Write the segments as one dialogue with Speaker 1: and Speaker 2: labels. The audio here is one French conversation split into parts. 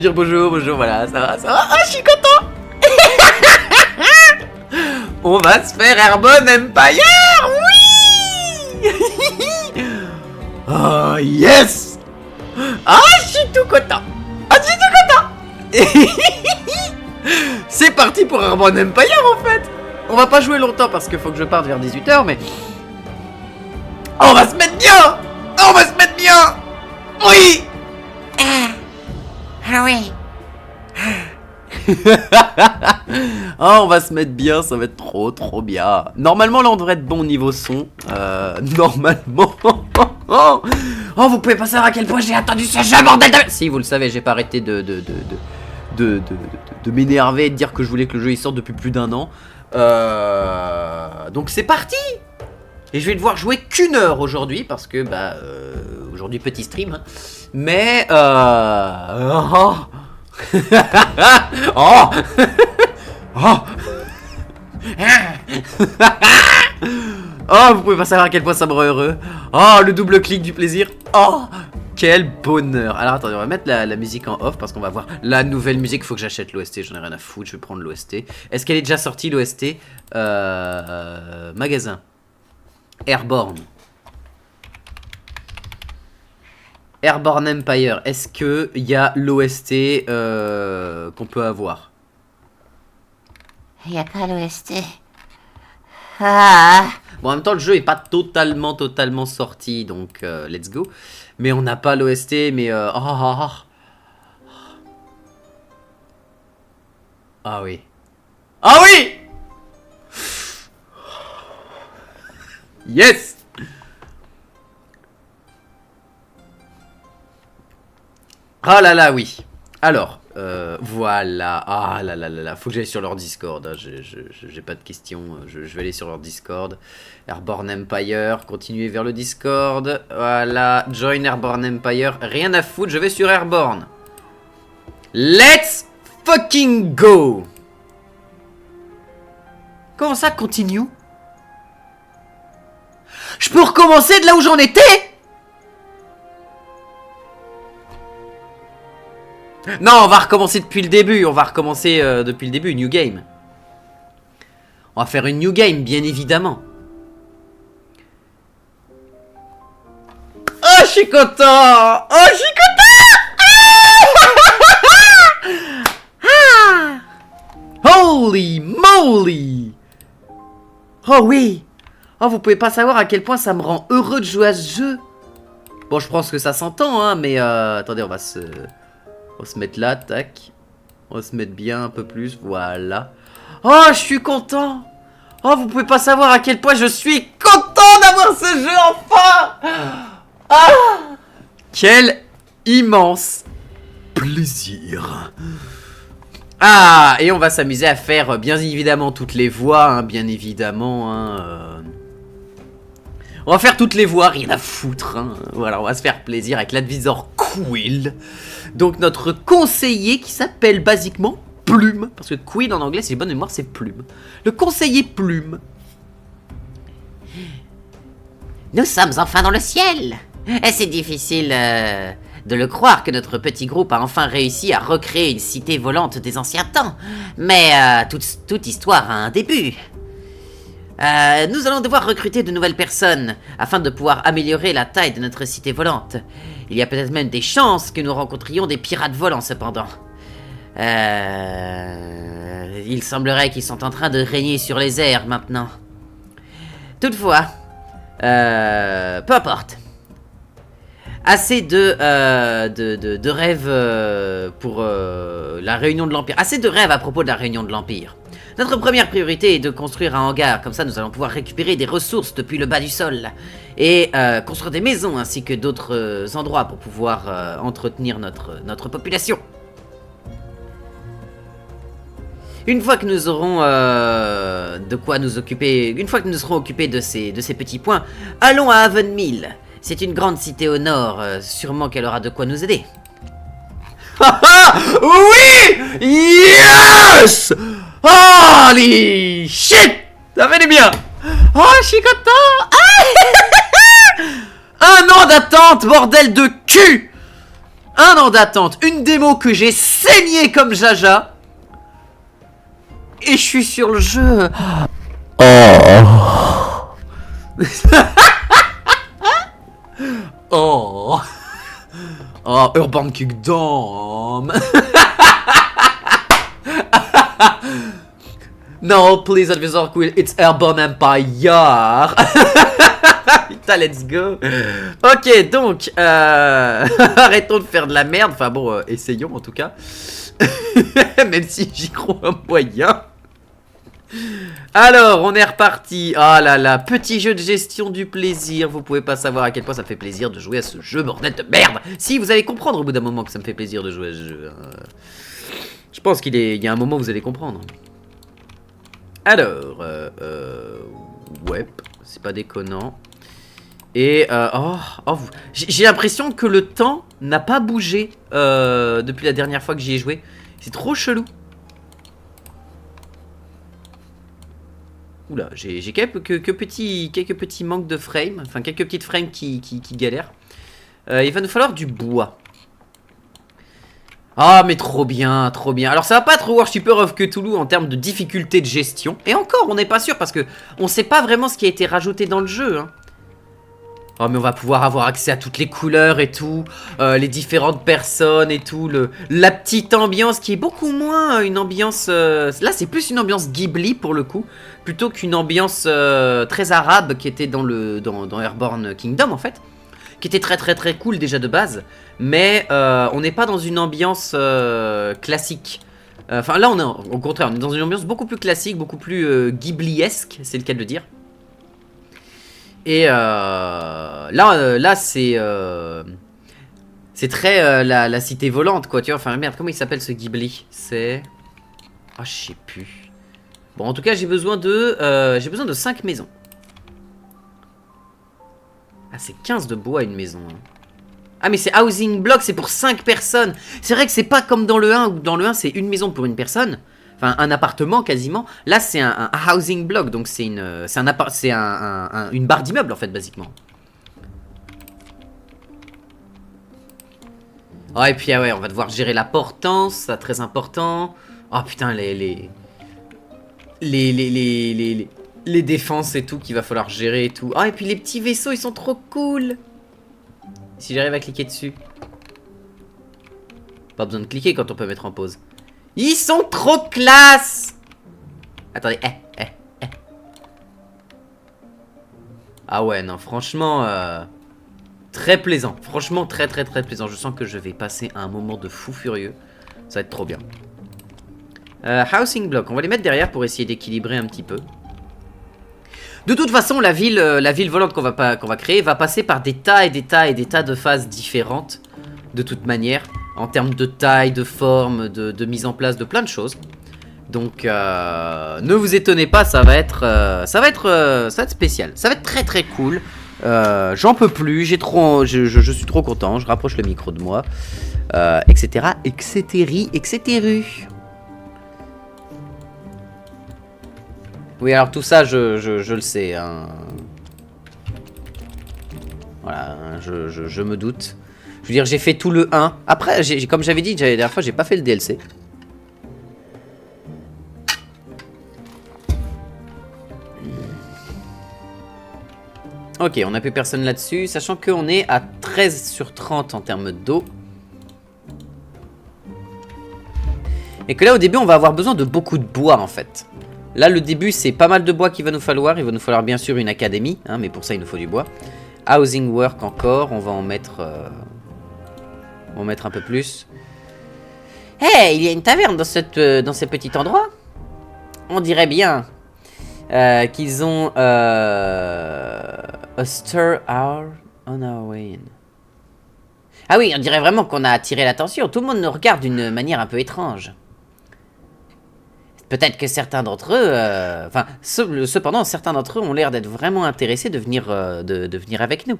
Speaker 1: Dire bonjour, bonjour, voilà, ça va, ça va. Ah, je suis content. On va se faire Airborne Empire, oui. Oh, yes. Ah, je suis tout content. Ah, je suis tout content. C'est parti pour Airborne Empire, en fait. On va pas jouer longtemps parce qu'il faut que je parte vers 18 h, mais... On va se mettre bien. On va se mettre bien. Oui.
Speaker 2: Ah oui.
Speaker 1: Oh, on va se mettre bien, ça va être trop bien. Normalement là on devrait être bon niveau son. Normalement. Oh, vous pouvez pas savoir à quel point j'ai attendu ce jeu, bordel de... Si, vous le savez, j'ai pas arrêté de m'énerver et de dire que je voulais que le jeu il sorte depuis plus d'1 an. Donc c'est parti. Et je vais devoir jouer qu'1 heure aujourd'hui parce que bah aujourd'hui petit stream, hein. Mais oh. Oh. Oh. Oh, vous pouvez pas savoir à quel point ça me rend heureux. Oh, le double clic du plaisir. Oh, quel bonheur. Alors attendez, on va mettre la musique en off parce qu'on va voir la nouvelle musique. Faut que j'achète l'OST, j'en ai rien à foutre, je vais prendre l'OST. Est-ce qu'elle est déjà sortie l'OST? Magasin Airborne. Airborne Empire, est-ce que il y a l'OST qu'on peut avoir?
Speaker 2: Il n'y a pas l'OST. Ah.
Speaker 1: Bon, en même temps, le jeu est pas totalement sorti, donc let's go. Mais on n'a pas l'OST, mais ah oui. Ah oui. Yes. Ah là là, oui. Alors, voilà. Ah là là là là. Faut que j'aille sur leur Discord. Hein. J'ai pas de questions. Je vais aller sur leur Discord. Airborne Empire. Continuez vers le Discord. Voilà. Join Airborne Empire. Rien à foutre. Je vais sur Airborne. Let's fucking go. Comment ça, continue? Je peux recommencer de là où j'en étais? Non, on va recommencer depuis le début. On va recommencer depuis le début. New game. On va faire une new game, bien évidemment. Oh, je suis content. Oh, je suis content. Holy moly. Oh oui. Oh, vous pouvez pas savoir à quel point ça me rend heureux de jouer à ce jeu. Bon, je pense que ça s'entend, hein, mais attendez, on va se mettre là, tac. On va se mettre bien un peu plus, voilà. Oh, je suis content. Oh, vous pouvez pas savoir à quel point je suis content d'avoir ce jeu enfin. Ah, quel immense plaisir. Ah, et on va s'amuser à faire bien évidemment toutes les voix, hein, bien évidemment, hein, on va faire toutes les voix, rien à foutre, hein. Voilà, on va se faire plaisir avec l'advisor Quill. Donc notre conseiller qui s'appelle basiquement Plume. Parce que Quill en anglais, si j'ai bonne mémoire, c'est Plume. Le conseiller Plume.
Speaker 2: Nous sommes enfin dans le ciel. Et c'est difficile de le croire que notre petit groupe a enfin réussi à recréer une cité volante des anciens temps. Mais toute histoire a un début. Nous allons devoir recruter de nouvelles personnes afin de pouvoir améliorer la taille de notre cité volante. Il y a peut-être même des chances que nous rencontrions des pirates volants cependant. Il semblerait qu'ils sont en train de régner sur les airs maintenant. Toutefois, peu importe. Assez de rêves pour la réunion de l'Empire. Assez de rêves à propos de la réunion de l'Empire. Notre première priorité est de construire un hangar, comme ça nous allons pouvoir récupérer des ressources depuis le bas du sol. Et construire des maisons ainsi que d'autres endroits pour pouvoir entretenir notre population. Une fois que nous aurons de quoi nous occuper, une fois que nous serons occupés de ces petits points, allons à Havenmill. C'est une grande cité au nord, sûrement qu'elle aura de quoi nous aider. Oui! Yes! Holy shit! Ça fait du bien! Oh, je suis content! Ah! Un an d'attente, bordel de cul!
Speaker 1: 1 an d'attente, une démo que j'ai saigné comme Jaja. Et je suis sur le jeu. Oh. Oh, Urban Kingdom. No, please, Advisor Quill, it's Urban Empire. Putain, let's go. Ok, donc, arrêtons de faire de la merde. Enfin bon, essayons en tout cas. Même si j'y crois un moyen. Alors, on est reparti. Ah là là, petit jeu de gestion du plaisir. Vous pouvez pas savoir à quel point ça me fait plaisir de jouer à ce jeu, bordel de merde. Si, vous allez comprendre au bout d'un moment que ça me fait plaisir de jouer à ce jeu. Je pense qu'il y a un moment où vous allez comprendre. Alors, ouais, c'est pas déconnant. Et, j'ai l'impression que le temps n'a pas bougé depuis la dernière fois que j'y ai joué. C'est trop chelou. Oula, j'ai quelques petits manques de frame. Enfin, quelques petites frames qui galèrent. Il va nous falloir du bois. Ah, mais trop bien, trop bien. Alors, ça va pas être War Super of Cthulhu en termes de difficulté de gestion. Et encore, on n'est pas sûr parce que on sait pas vraiment ce qui a été rajouté dans le jeu. Hein. Oh, mais on va pouvoir avoir accès à toutes les couleurs et tout. Les différentes personnes et tout. La petite ambiance qui est beaucoup moins une ambiance... là, c'est plus une ambiance Ghibli pour le coup. Plutôt qu'une ambiance très arabe qui était dans Airborne Kingdom en fait. Qui était très cool déjà de base. Mais on n'est pas dans une ambiance classique. Enfin là on est au contraire, on est dans une ambiance beaucoup plus classique, beaucoup plus Ghibli-esque, c'est le cas de le dire. Et là c'est très la cité volante quoi, tu vois. Enfin merde, comment il s'appelle ce Ghibli? C'est... Ah, je sais plus. Bon, en tout cas j'ai besoin de 5 maisons. Ah, c'est 15 de bois une maison. Hein. Ah, mais c'est housing block, c'est pour 5 personnes. C'est vrai que c'est pas comme dans le 1, où dans le 1 c'est une maison pour une personne. Enfin, un appartement quasiment. Là, c'est un housing block, donc c'est une barre d'immeuble en fait, basiquement. Oh, et puis, ah ouais, on va devoir gérer la portance, ça très important. Oh putain, les défenses et tout qu'il va falloir gérer et tout. Ah, et puis les petits vaisseaux, ils sont trop cool. Si j'arrive à cliquer dessus. Pas besoin de cliquer quand on peut mettre en pause. Ils sont trop classe. Attendez, Ah ouais, non, franchement, très plaisant. Franchement, très plaisant. Je sens que je vais passer un moment de fou furieux. Ça va être trop bien. Housing block, on va les mettre derrière pour essayer d'équilibrer un petit peu. De toute façon, la ville volante qu'on va créer va passer par des tas de phases différentes. De toute manière, en termes de taille, de forme, de mise en place de plein de choses. Donc, ne vous étonnez pas, ça va être spécial. Ça va être très cool. J'en peux plus, je suis trop content. Je rapproche le micro de moi, etc. Oui, alors tout ça, je le sais. Hein. Voilà, je me doute. Je veux dire, j'ai fait tout le 1. Après, comme j'avais dit la dernière fois, j'ai pas fait le DLC. Ok, on n'a plus personne là-dessus, sachant qu'on est à 13 sur 30 en termes d'eau. Et que là, au début, on va avoir besoin de beaucoup de bois, en fait. Là, le début, c'est pas mal de bois qu'il va nous falloir. Il va nous falloir, bien sûr, une académie, hein, mais pour ça, il nous faut du bois. Housing work encore, on va en mettre... on va mettre un peu plus. Hey, il y a une taverne dans ce petit endroit. On dirait bien qu'ils ont... A stir hour on our way in. Ah oui, on dirait vraiment qu'on a attiré l'attention. Tout le monde nous regarde d'une manière un peu étrange. Peut-être que certains d'entre eux... cependant, certains d'entre eux ont l'air d'être vraiment intéressés de venir avec nous.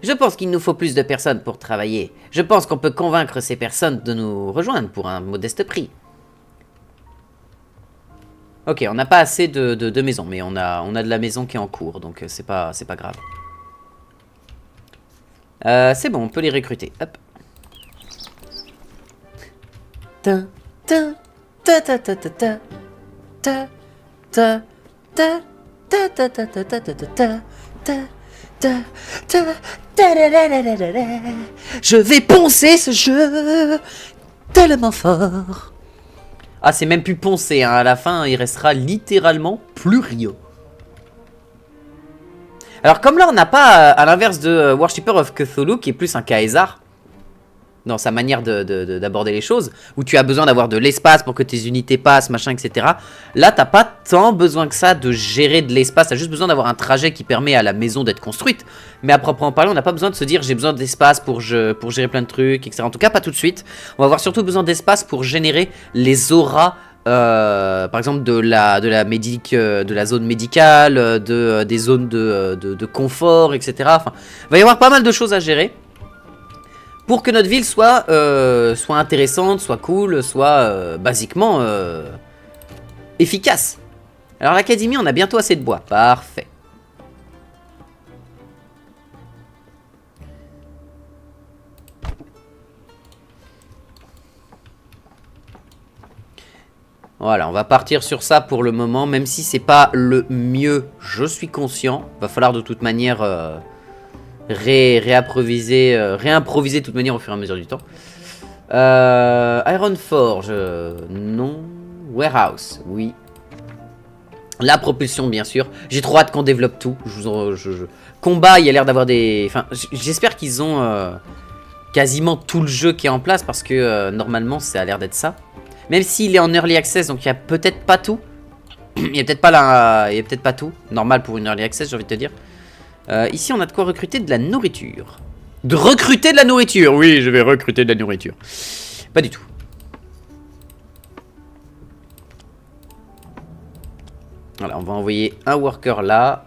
Speaker 1: Je pense qu'il nous faut plus de personnes pour travailler. Je pense qu'on peut convaincre ces personnes de nous rejoindre pour un modeste prix. Ok, on n'a pas assez de maisons, mais on a de la maison qui est en cours, donc c'est pas grave.
Speaker 2: C'est bon, on peut les recruter. Hop. Ta ta ta ta ta ta ta ta ta ta ta ta ta ta ta ta ta ta ta. Je vais poncer ce jeu tellement fort. Ah, c'est même plus poncer, hein. À la fin, il restera littéralement plus rien. Alors, comme là, on n'a pas, à l'inverse de Worshipper of Cthulhu, qui est plus un Caesar, dans sa manière d'aborder les choses, où tu as besoin d'avoir de l'espace pour que tes unités passent, machin, etc. Là, t'as pas tant besoin que ça de gérer de l'espace, t'as juste besoin d'avoir un trajet qui permet à la maison d'être construite. Mais à proprement parler, on n'a pas besoin de se dire j'ai besoin d'espace pour gérer plein de trucs, etc. En tout cas, pas tout de suite. On va avoir surtout besoin d'espace pour générer les auras. Par exemple de la zone médicale, des zones de confort, etc. Enfin, il va y avoir pas mal de choses à gérer pour que notre ville soit intéressante, soit cool, soit basiquement efficace. Alors l'académie, on a bientôt assez de bois. Parfait. Voilà, on va partir sur ça pour le moment, même si c'est pas le mieux, je suis conscient. Va falloir de toute manière réimproviser de toute manière au fur et à mesure du temps. Iron Forge, non. Warehouse, oui. La propulsion, bien sûr. J'ai trop hâte qu'on développe tout. Combat, il y a l'air d'avoir des... Enfin, j'espère qu'ils ont quasiment tout le jeu qui est en place, parce que normalement, ça a l'air d'être ça. Même s'il est en early access, donc il n'y a peut-être pas tout. Il n'y a peut-être pas tout. Normal pour une early access, j'ai envie de te dire. Ici, on a de quoi recruter de la nourriture. De recruter de la nourriture. Oui, je vais recruter de la nourriture. Pas du tout. Voilà, on va envoyer un worker là.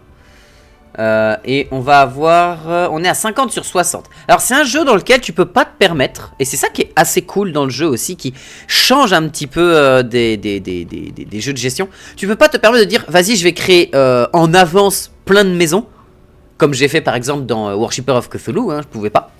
Speaker 2: Et on va avoir... on est à 50 sur 60. Alors c'est un jeu dans lequel tu peux pas te permettre, et c'est ça qui est assez cool dans le jeu aussi, qui change un petit peu des jeux de gestion. Tu peux pas te permettre de dire, vas-y je vais créer en avance plein de maisons, comme j'ai fait par exemple dans Worshipper of Cthulhu, hein, je pouvais pas.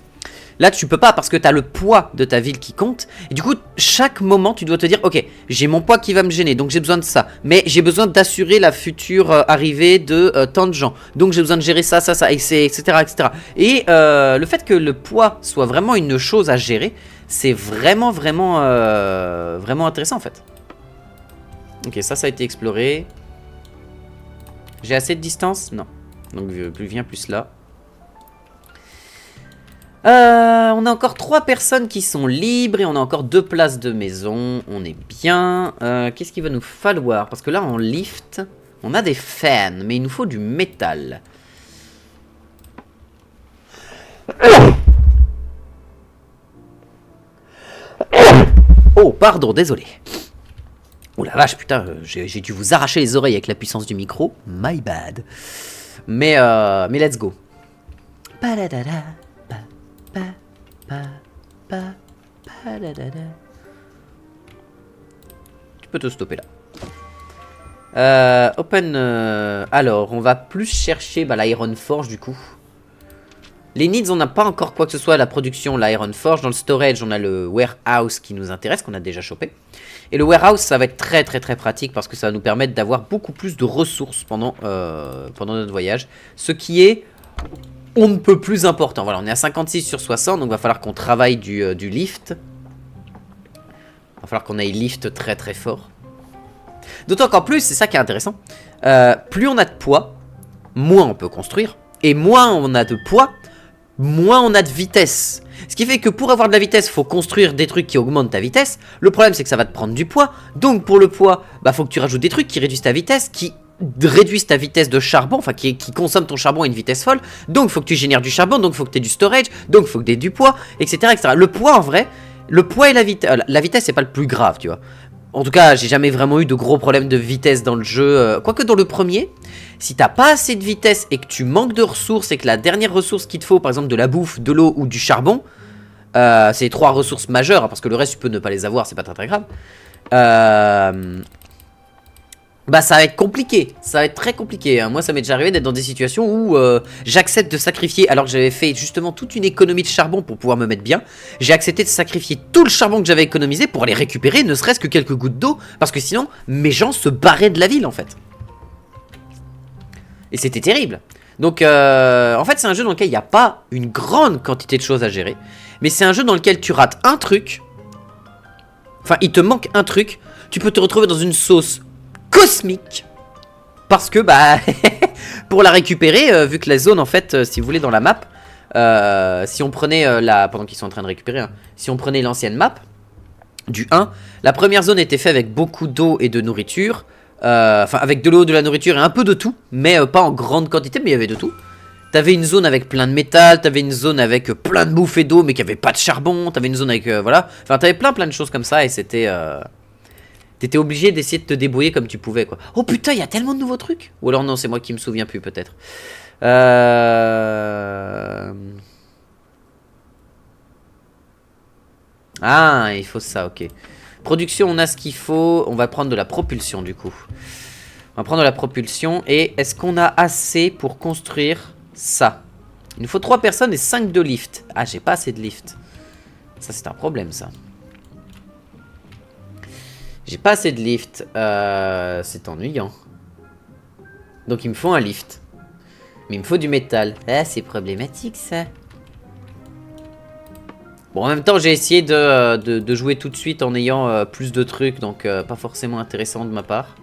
Speaker 2: Là tu peux pas parce que tu as le poids de ta ville qui compte. Et du coup chaque moment tu dois te dire ok, j'ai mon poids qui va me gêner, donc j'ai besoin de ça. Mais j'ai besoin d'assurer la future arrivée de tant de gens. Donc j'ai besoin de gérer ça, etc. etc. Et le fait que le poids soit vraiment une chose à gérer, c'est vraiment intéressant en fait. Ok, ça a été exploré. J'ai assez de distance? Non. Donc viens plus là. On a encore 3 personnes qui sont libres et on a encore 2 places de maison. On est bien. Qu'est-ce qu'il va nous falloir? Parce que là, en lift, on a des fans, mais il nous faut du métal. Oh, pardon, désolé. Oh la vache, putain, j'ai dû vous arracher les oreilles avec la puissance du micro. My bad. Mais let's go. Tu peux te stopper là. Alors, on va plus chercher l'Iron Forge du coup. Les needs, on n'a pas encore quoi que ce soit à la production, l'Iron Forge. Dans le storage, on a le warehouse qui nous intéresse, qu'on a déjà chopé. Et le warehouse, ça va être très pratique parce que ça va nous permettre d'avoir beaucoup plus de ressources pendant notre voyage. Ce qui est... on ne peut plus important. Voilà, on est à 56 sur 60, donc il va falloir qu'on travaille du lift. Il va falloir qu'on aille lift très fort. D'autant qu'en plus, c'est ça qui est intéressant. Plus on a de poids, moins on peut construire. Et moins on a de poids, moins on a de vitesse. Ce qui fait que pour avoir de la vitesse, il faut construire des trucs qui augmentent ta vitesse. Le problème, c'est que ça va te prendre du poids. Donc pour le poids, faut que tu rajoutes des trucs qui réduisent ta vitesse, qui réduisent ta vitesse de charbon, enfin qui consomment ton charbon à une vitesse folle. Donc il faut que tu génères du charbon, donc il faut que tu aies du storage, donc il faut que tu aies du poids, etc., etc. Le poids en vrai, le poids et la vitesse c'est pas le plus grave, tu vois. En tout cas, j'ai jamais vraiment eu de gros problèmes de vitesse dans le jeu. Quoique dans le premier, si t'as pas assez de vitesse et que tu manques de ressources et que la dernière ressource qu'il te faut, par exemple de la bouffe, de l'eau ou du charbon, c'est les 3 ressources majeures, parce que le reste tu peux ne pas les avoir, c'est pas très grave.
Speaker 1: bah ça va être compliqué, ça va être très compliqué, hein. Moi ça m'est déjà arrivé d'être dans des situations où j'accepte de sacrifier, alors que j'avais fait justement toute une économie de charbon pour pouvoir me mettre bien. J'ai accepté de sacrifier tout le charbon que j'avais économisé pour aller récupérer ne serait-ce que quelques gouttes d'eau, parce que sinon mes gens se barraient de la ville en fait. Et c'était terrible. Donc en fait c'est un jeu dans lequel il n'y a pas une grande quantité de choses à gérer, mais c'est un jeu dans lequel tu rates un truc, enfin il te manque un truc, tu peux te retrouver dans une sauce cosmique parce que bah pour la récupérer vu que la zone en fait si vous voulez dans la map si on prenait pendant qu'ils sont en train de récupérer hein, si on prenait l'ancienne map du 1, la première zone était faite avec beaucoup d'eau et de nourriture, enfin avec de l'eau, de la nourriture et un peu de tout, mais pas en grande quantité, mais il y avait de tout. T'avais une zone avec plein de métal, t'avais une zone avec plein de bouffe et d'eau mais qui avait pas de charbon, t'avais une zone avec voilà, enfin t'avais plein de choses comme ça et c'était t'étais obligé d'essayer de te débrouiller comme tu pouvais, quoi. Oh putain, il y a tellement de nouveaux trucs. Ou alors non, c'est moi qui me souviens plus, peut-être. Ah, il faut ça, ok. Production, on a ce qu'il faut. On va prendre de la propulsion, du coup. On va prendre de la propulsion. Et est-ce qu'on a assez pour construire ça? Il nous faut 3 personnes et 5 de lift. Ah, j'ai pas assez de lift. Ça, c'est un problème, ça. J'ai pas assez de lift, c'est ennuyant. Donc il me faut un lift. Mais il me faut du métal. Ah, c'est problématique ça. Bon, en même temps, j'ai essayé de jouer tout de suite en ayant plus de trucs, donc pas forcément intéressant de ma part.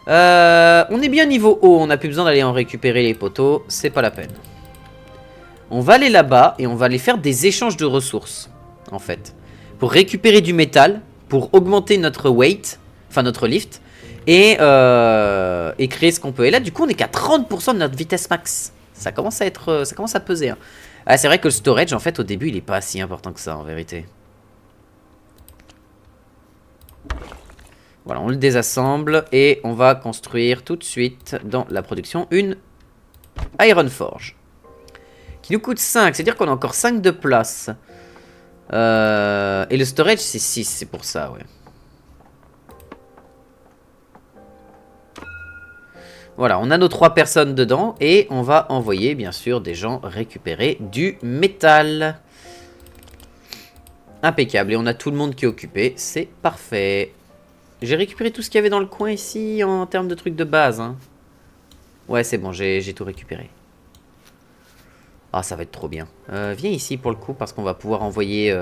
Speaker 1: On est bien niveau haut, on n'a plus besoin d'aller en récupérer les poteaux, c'est pas la peine. On va aller là-bas et on va aller faire des échanges de ressources, en fait. Pour récupérer du métal, pour augmenter notre weight, enfin notre lift, et créer ce qu'on peut. Et là, du coup, on est qu'à 30% de notre vitesse max. Ça commence à être, ça commence à peser. Hein. Ah, c'est vrai que le storage, en fait, au début, il est pas si important que ça, en vérité. Voilà, on le désassemble et on va construire tout de suite dans la production une Iron Forge. Qui nous coûte 5, c'est-à-dire qu'on a encore 5 de place. Et le storage c'est 6, c'est pour ça, ouais. Voilà, on a nos 3 personnes dedans et on va envoyer bien sûr des gens récupérer du métal. Impeccable, et on a tout le monde qui est occupé, c'est parfait. J'ai récupéré tout ce qu'il y avait dans le coin ici en termes de trucs de base. Hein. Ouais, c'est bon, j'ai tout récupéré. Ah, ça va être trop bien. Viens ici pour le coup, parce qu'on va pouvoir envoyer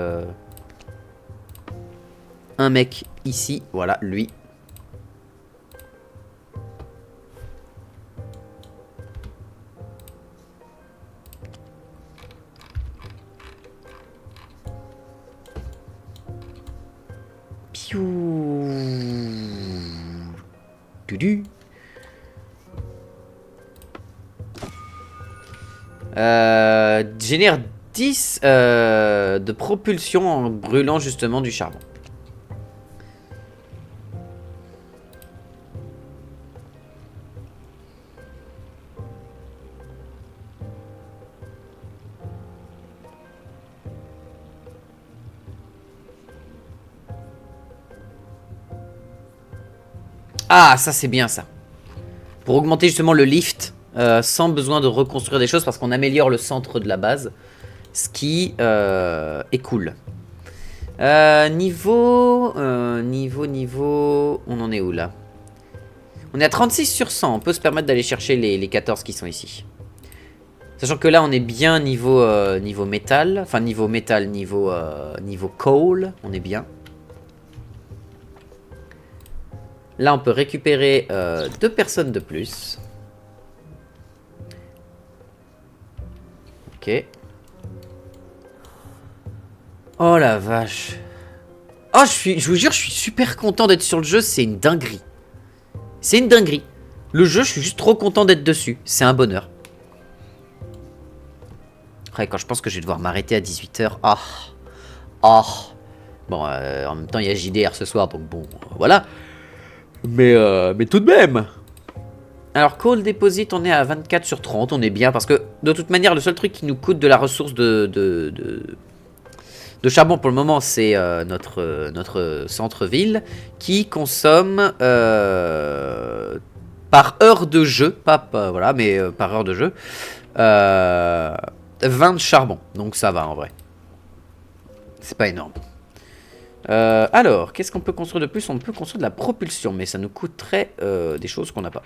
Speaker 1: un mec ici. Voilà, lui. Piou. Tudu. Génère 10 de propulsion en brûlant justement du charbon. Ah, ça c'est bien ça. Pour augmenter justement le lift. Sans besoin de reconstruire des choses parce qu'on améliore le centre de la base, ce qui est cool. Niveau, on en est où là? On est à 36 sur 100, on peut se permettre d'aller chercher les 14 qui sont ici. Sachant que là on est bien niveau métal, enfin niveau métal, niveau coal, on est bien. Là on peut récupérer 2 personnes de plus. Ok. Oh la vache. Oh, je vous jure, je suis super content d'être sur le jeu, c'est une dinguerie. C'est une dinguerie. Le jeu, je suis juste trop content d'être dessus. C'est un bonheur. Après, quand je pense que je vais devoir m'arrêter à 18 h. Ah. Ah. Bon, en même temps, il y a JDR ce soir, donc bon, voilà. Mais tout de même. Alors, Call Deposit, on est à 24 sur 30, on est bien, parce que, de toute manière, le seul truc qui nous coûte de la ressource de de charbon pour le moment, c'est notre centre-ville qui consomme par heure de jeu, voilà, mais par heure de jeu, 20 de charbon. Donc ça va en vrai. C'est pas énorme. Alors, qu'est-ce qu'on peut construire de plus? On peut construire de la propulsion, mais ça nous coûterait des choses qu'on n'a pas.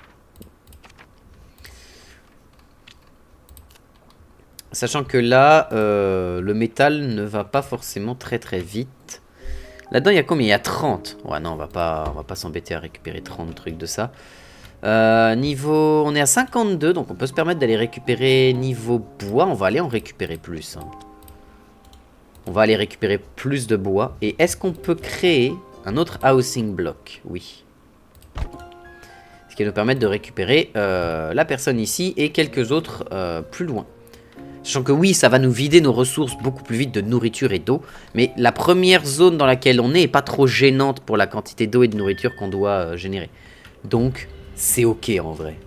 Speaker 1: Sachant que là, le métal ne va pas forcément très vite. Là-dedans, il y a combien? Il y a 30. Ouais, non, on va pas s'embêter à récupérer 30 trucs de ça. Niveau... On est à 52, donc on peut se permettre d'aller récupérer niveau bois. On va aller en récupérer plus. Hein. On va aller récupérer plus de bois. Et est-ce qu'on peut créer un autre housing block? Oui. Ce qui va nous permettre de récupérer la personne ici et quelques autres plus loin. Sachant que oui, ça va nous vider nos ressources beaucoup plus vite de nourriture et d'eau. Mais la première zone dans laquelle on est pas trop gênante pour la quantité d'eau et de nourriture qu'on doit générer. Donc, c'est ok en vrai.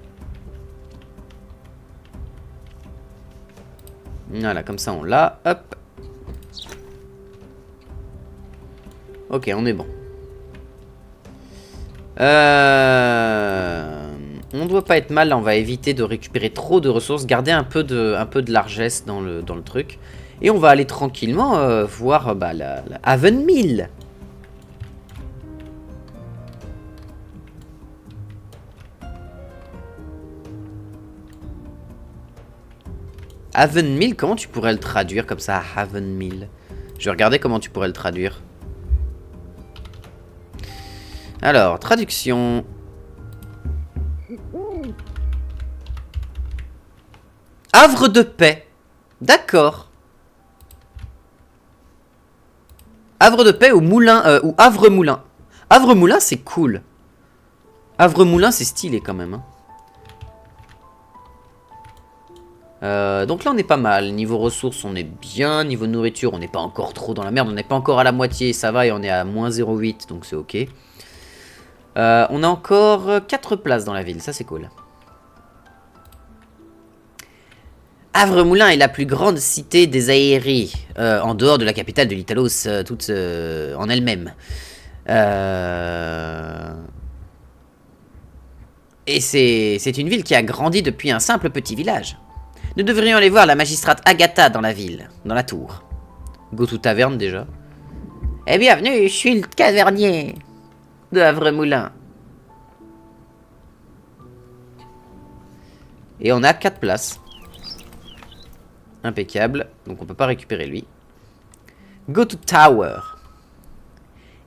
Speaker 1: Voilà, comme ça on l'a. Hop. Ok, on est bon. On doit pas être mal, là on va éviter de récupérer trop de ressources, garder un peu de largesse dans le truc. Et on va aller tranquillement voir la Haven Mill. Haven Mill, comment tu pourrais le traduire comme ça, Haven Mill? Je vais regarder comment tu pourrais le traduire. Alors, traduction. Havre de paix. D'accord. Havre de paix ou moulin, ou Havre Moulin. Havre Moulin, c'est cool. Havre Moulin, c'est stylé quand même. Hein. Donc là, on est pas mal. Niveau ressources, on est bien. Niveau nourriture, on n'est pas encore trop dans la merde. On n'est pas encore à la moitié, ça va. Et on est à moins 0,8, donc c'est ok. On a encore 4 places dans la ville, ça c'est cool. Havre-Moulin est la plus grande cité des aéries, en dehors de la capitale de l'Italos, toute en elle-même. Et c'est une ville qui a grandi depuis un simple petit village. Nous devrions aller voir la magistrate Agatha dans la ville, dans la tour. Go to taverne déjà. Eh bienvenue, je suis le cavernier de Havre-Moulin. Et on a 4 places. Impeccable. Donc on peut pas récupérer lui. Go to tower.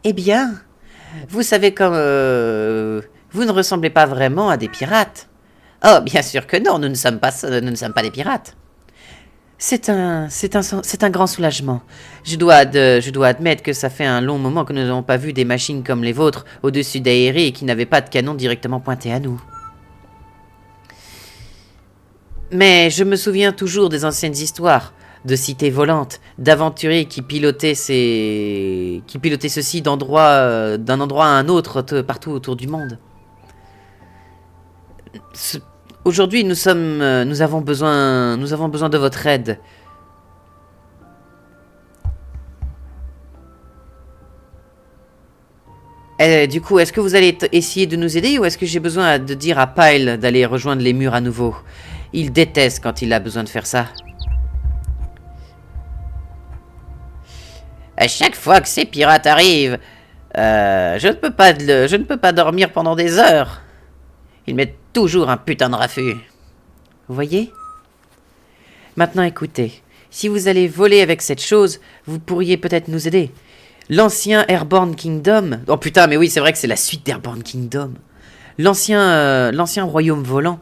Speaker 1: Eh bien, vous savez comme... vous ne ressemblez pas vraiment à des pirates. Oh, bien sûr que non, nous ne sommes pas des pirates. C'est un grand soulagement. Je dois admettre que ça fait un long moment que nous n'avons pas vu des machines comme les vôtres au-dessus d'aérés et qui n'avaient pas de canon directement pointé à nous. Mais je me souviens toujours des anciennes histoires, de cités volantes, d'aventuriers qui pilotaient ceci d'un endroit à un autre partout autour du monde. Aujourd'hui, nous avons besoin de votre aide. Du coup, est-ce que vous allez essayer de nous aider ou est-ce que j'ai besoin de dire à Pyle d'aller rejoindre les murs à nouveau? Il déteste quand il a besoin de faire ça. À chaque fois que ces pirates arrivent, je ne peux pas dormir pendant des heures. Ils mettent toujours un putain de raffut. Vous voyez? Maintenant écoutez, si vous allez voler avec cette chose, vous pourriez peut-être nous aider. L'ancien Airborne Kingdom... Oh putain, mais oui, c'est vrai que c'est la suite d'Airborne Kingdom. L'ancien royaume volant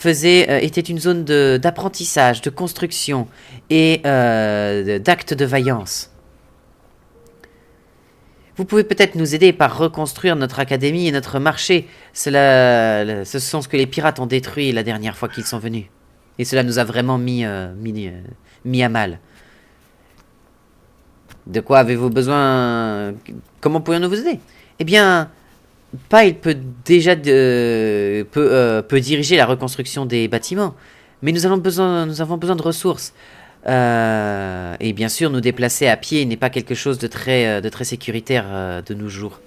Speaker 1: était une zone d'apprentissage, de construction et d'actes de vaillance. Vous pouvez peut-être nous aider par reconstruire notre académie et notre marché. Ce sont ce que les pirates ont détruit la dernière fois qu'ils sont venus. Et cela nous a vraiment mis à mal. De quoi avez-vous besoin? Comment pourrions-nous vous aider? Eh bien, Pyle peut déjà peut diriger la reconstruction des bâtiments. Mais nous avons besoin de ressources.
Speaker 2: Et bien sûr, nous déplacer à pied n'est pas quelque chose de très sécuritaire de nos jours.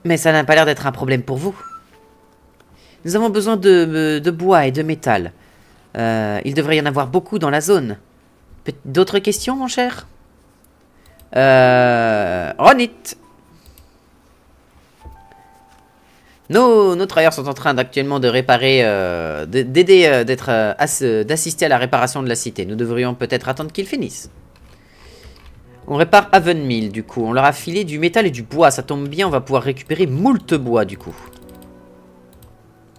Speaker 2: Mais ça n'a pas l'air d'être un problème pour vous. Nous avons besoin de bois et de métal. Il devrait y en avoir beaucoup dans la zone. D'autres questions, mon cher? Ronit. Nos travailleurs sont en train actuellement de réparer, d'aider, d'assister à la réparation de la cité. Nous devrions peut-être attendre qu'ils finissent. On répare Havenmill, du coup. On leur a filé du métal et du bois. Ça tombe bien, on va pouvoir récupérer moult bois, du coup.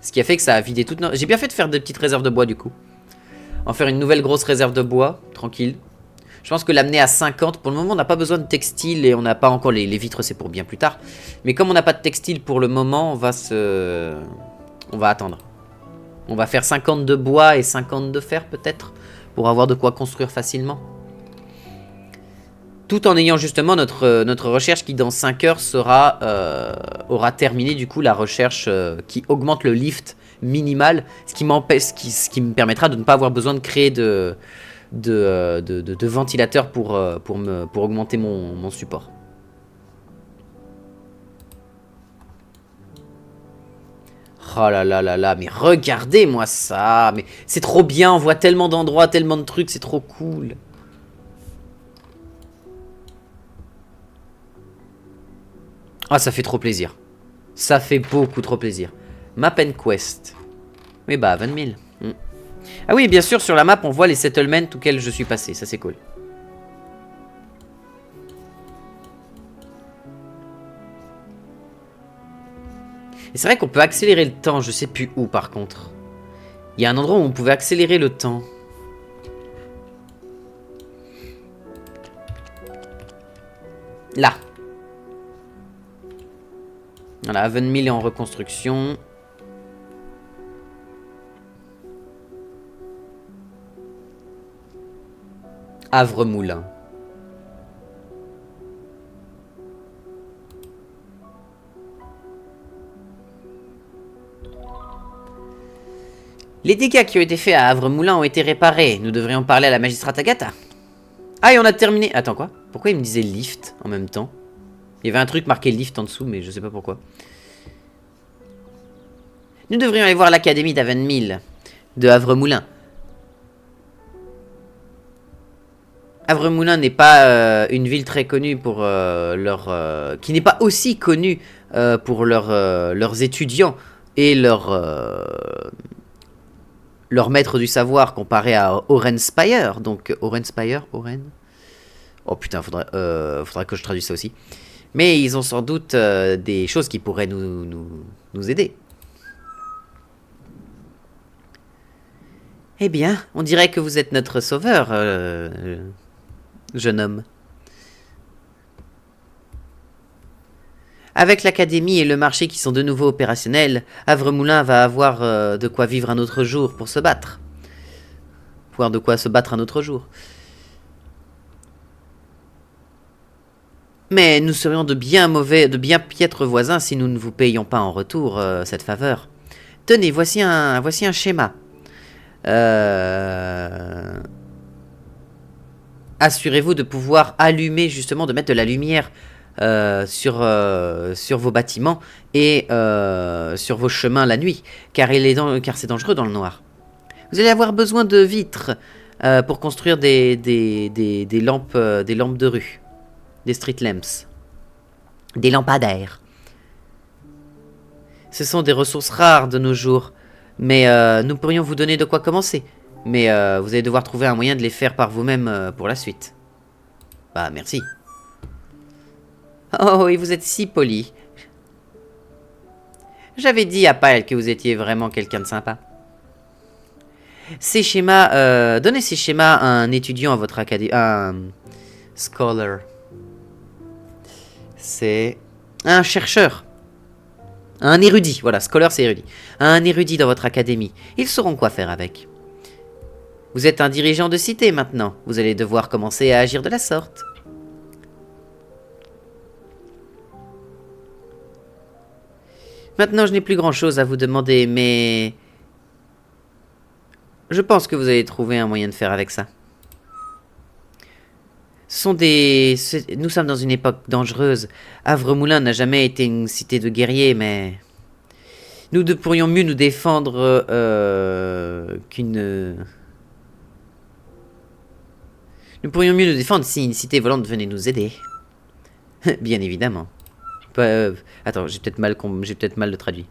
Speaker 2: Ce qui a fait que ça a vidé toute notre... J'ai bien fait de faire des petites réserves de bois, du coup. En faire une nouvelle grosse réserve de bois, tranquille. Je pense que l'amener à 50, pour le moment, on n'a pas besoin de textile et on n'a pas encore les vitres, c'est pour bien plus tard. Mais comme on n'a pas de textile pour le moment, on va attendre. On va faire 50 de bois et 50 de fer, peut-être, pour avoir de quoi construire facilement. Tout en ayant justement notre recherche qui, dans 5 heures, aura terminé, du coup, la recherche qui augmente le lift minimal, ce qui me permettra de ne pas avoir besoin de créer de ventilateurs pour augmenter mon support. Oh là là là là, mais regardez-moi ça. Mais c'est trop bien, on voit tellement d'endroits, tellement de trucs, c'est trop cool. Ah, ça fait trop plaisir. Ça fait beaucoup trop plaisir. Map and Quest. Oui, bah, 20 000. Ah oui, bien sûr, sur la map, on voit les settlements auxquels je suis passé. Ça, c'est cool. Et c'est vrai qu'on peut accélérer le temps. Je sais plus où, par contre. Il y a un endroit où on pouvait accélérer le temps. Là. Voilà, Havenmill est en reconstruction. Havre-Moulin. Les dégâts qui ont été faits à Havre-Moulin ont été réparés. Nous devrions parler à la magistrate Agatha. Ah, et on a terminé. Attends, quoi? Pourquoi il me disait lift en même temps? Il y avait un truc marqué lift en dessous, mais je sais pas pourquoi. Nous devrions aller voir l'académie d'Havenmill, de Havre-Moulin. Havre-Moulin n'est pas une ville très connue pour qui n'est pas aussi connue pour leurs étudiants et leurs maîtres du savoir comparé à Orenspire. Donc Orenspire, Oren. Oh putain, faudra que je traduise ça aussi. Mais ils ont sans doute des choses qui pourraient nous aider. Eh bien, on dirait que vous êtes notre sauveur, jeune homme. Avec l'académie et le marché qui sont de nouveau opérationnels, Havre-Moulin va avoir de quoi vivre un autre jour pour se battre. Pouvoir de quoi se battre un autre jour. Mais nous serions de bien piètres voisins si nous ne vous payions pas en retour cette faveur. Tenez, voici un schéma. Assurez-vous de pouvoir allumer, justement, de mettre de la lumière sur vos bâtiments et sur vos chemins la nuit, car c'est dangereux dans le noir. Vous allez avoir besoin de vitres pour construire des lampes de rue, des street lamps, des lampadaires. Ce sont des ressources rares de nos jours, mais nous pourrions vous donner de quoi commencer. Mais vous allez devoir trouver un moyen de les faire par vous-même pour la suite. Bah, merci. Oh, et vous êtes si poli. J'avais dit à Pyle que vous étiez vraiment quelqu'un de sympa. Ces schémas... donnez ces schémas à un étudiant à votre académie... Un scholar. C'est... un chercheur. Un érudit. Voilà, scholar, c'est érudit. Un érudit dans votre académie. Ils sauront quoi faire avec. Vous êtes un dirigeant de cité maintenant. Vous allez devoir commencer à agir de la sorte. Maintenant, je n'ai plus grand-chose à vous demander, mais... Je pense que vous allez trouver un moyen de faire avec ça. Nous sommes dans une époque dangereuse. Havremoulin n'a jamais été une cité de guerriers, mais... pourrions mieux nous défendre qu'une... Nous pourrions mieux nous défendre si une cité volante venait nous aider. Bien évidemment. Attends, j'ai peut-être mal le traduit.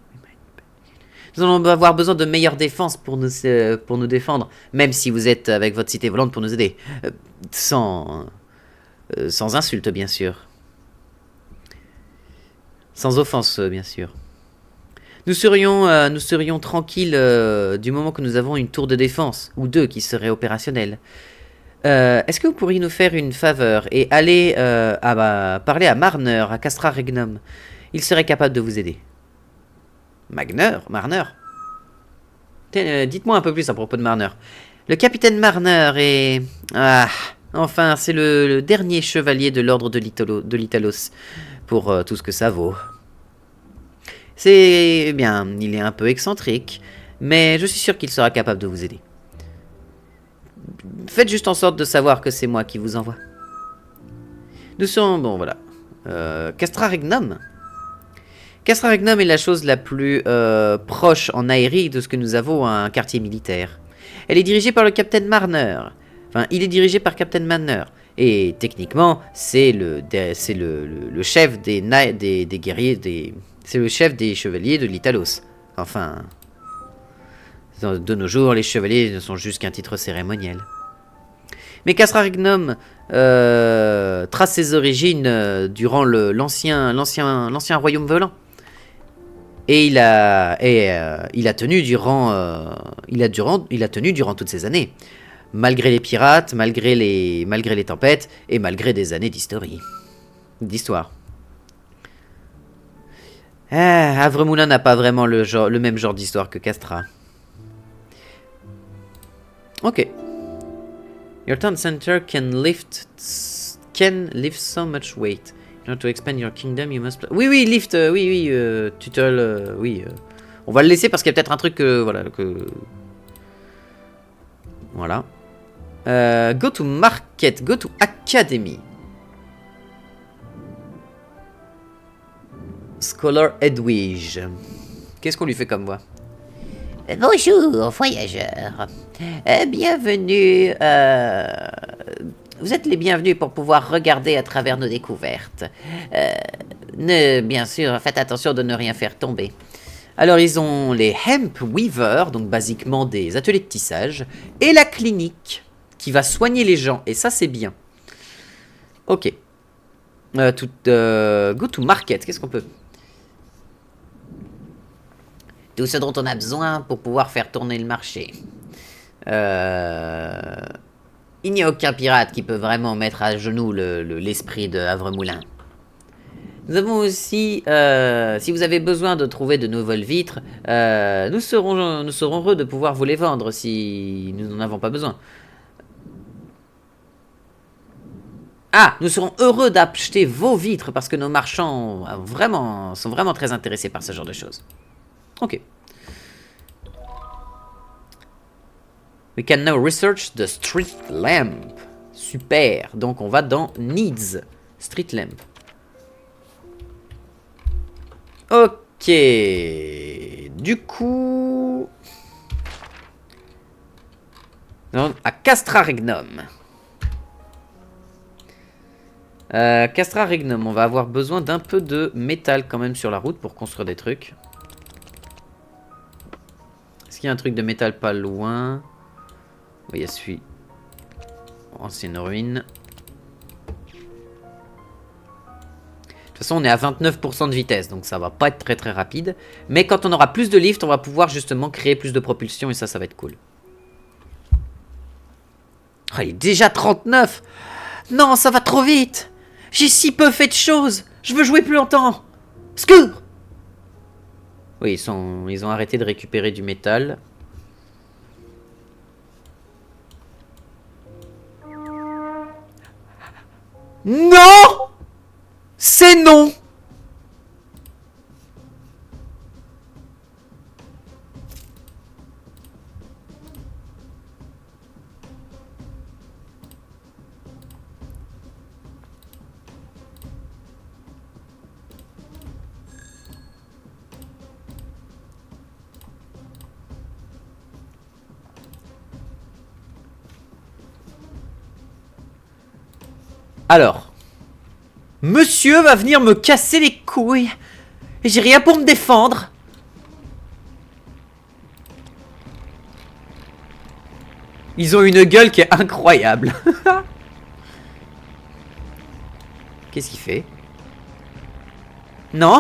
Speaker 2: Nous allons avoir besoin de meilleures défenses pour nous défendre, même si vous êtes avec votre cité volante pour nous aider. Sans insulte, bien sûr. Sans offense, bien sûr. Nous serions tranquilles du moment que nous avons une tour de défense, ou deux qui seraient opérationnelles. Est-ce que vous pourriez nous faire une faveur et aller parler à Marner, à Castra Regnum? Il serait capable de vous aider. Marner? Dites-moi un peu plus à propos de Marner. Le capitaine Marner est... enfin, c'est le dernier chevalier de l'ordre de l'Italos, pour tout ce que ça vaut. C'est... bien, il est un peu excentrique, mais je suis sûr qu'il sera capable de vous aider. Faites juste en sorte de savoir que c'est moi qui vous envoie. Nous sommes... bon, voilà. Castra Regnum. Castra Regnum est la chose la plus proche en aérie de ce que nous avons à un quartier militaire. Elle est dirigée par le capitaine Marner. Enfin, il est dirigé par Captain Marner. Et techniquement, c'est le chef des guerriers, c'est le chef des chevaliers de l'Italos. Enfin, de nos jours, les chevaliers ne sont juste qu'un titre cérémoniel. Mais Castra Regnum trace ses origines durant l'ancien royaume volant. Et il a tenu durant toutes ces années, malgré les pirates, malgré les tempêtes et malgré des années d'histoire. Havremoulin n'a pas vraiment le même genre d'histoire que Castra. Ok. Your town center can lift so much weight. In order to expand your kingdom, you must... Oui, lift, tutel, oui. On va le laisser parce qu'il y a peut-être un truc voilà. Go to market, go to academy. Scholar Edwige. Qu'est-ce qu'on lui fait comme voix?
Speaker 3: Bonjour, voyageurs. Bienvenue. Vous êtes les bienvenus pour pouvoir regarder à travers nos découvertes. Bien sûr, faites attention de ne rien faire tomber.
Speaker 2: Alors, ils ont les Hemp Weaver, donc basiquement des ateliers de tissage, et la clinique qui va soigner les gens, et ça, c'est bien. Ok. Go to market, qu'est-ce qu'on peut...
Speaker 3: Tout ce dont on a besoin pour pouvoir faire tourner le marché. Il n'y a aucun pirate qui peut vraiment mettre à genoux l'esprit de Havremoulin.
Speaker 2: Nous avons aussi, si vous avez besoin de trouver de nouvelles vitres, nous serons heureux de pouvoir vous les vendre si nous n'en avons pas besoin. Nous serons heureux d'acheter vos vitres parce que nos marchands sont vraiment très intéressés par ce genre de choses. Ok. We can now research the street lamp. Super. Donc on va dans Needs. Street lamp. Ok. Du coup... à Castra Regnum. Castra Regnum, on va avoir besoin d'un peu de métal quand même sur la route pour construire des trucs. Est-ce qu'il y a un truc de métal pas loin? Oui, il y a celui. Ancienne ruine. De toute façon, on est à 29% de vitesse, donc ça va pas être très rapide. Mais quand on aura plus de lift, on va pouvoir justement créer plus de propulsion et ça va être cool. Oh, il est déjà 39! Non, ça va trop vite! J'ai si peu fait de choses! Je veux jouer plus longtemps! Secours! Oui, ils ont arrêté de récupérer du métal. Non! C'est non!
Speaker 1: Alors. Monsieur va venir me casser les couilles. Et j'ai rien pour me défendre. Ils ont une gueule qui est incroyable. Qu'est-ce qu'il fait? Non?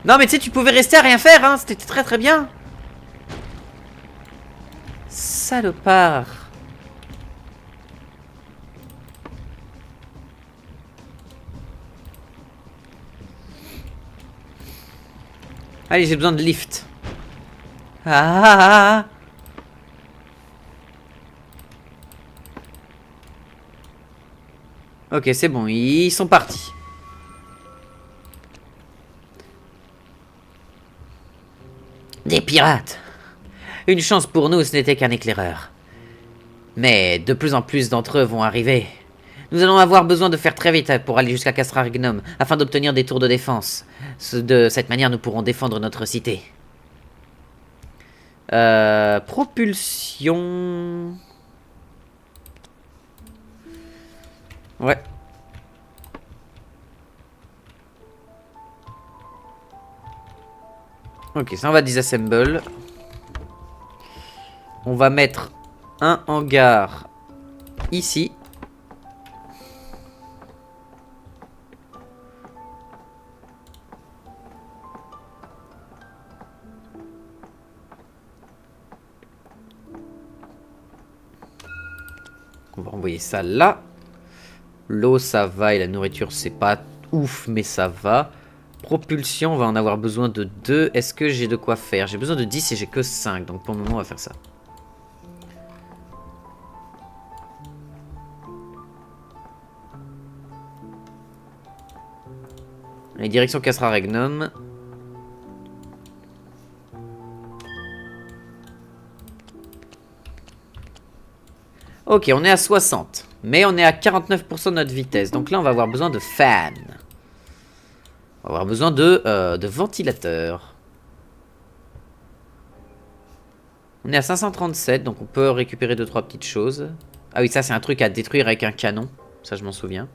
Speaker 1: Non mais tu sais, tu pouvais rester à rien faire, hein. C'était très très bien. Salopard. Allez, j'ai besoin de lift. Ah. Ok, c'est bon, ils sont partis.
Speaker 2: Des pirates. Une chance pour nous, ce n'était qu'un éclaireur. Mais de plus en plus d'entre eux vont arriver. Nous allons avoir besoin de faire très vite pour aller jusqu'à Castra Regnum, afin d'obtenir des tours de défense. De cette manière, nous pourrons défendre notre cité.
Speaker 1: Propulsion... Ouais. Ok, ça on va disassemble. On va mettre un hangar ici. On va envoyer ça là. L'eau ça va et la nourriture c'est pas ouf mais ça va. Propulsion, on va en avoir besoin de 2. Est-ce que j'ai de quoi faire? J'ai besoin de 10 et j'ai que 5. Donc pour le moment on va faire ça. Allez, direction Castra Regnum. Ok, on est à 60. Mais on est à 49% de notre vitesse. Donc là on va avoir besoin de fans. On va avoir besoin de ventilateurs. On est à 537, donc on peut récupérer 2-3 petites choses. Ah oui, ça c'est un truc à détruire avec un canon. Ça je m'en souviens.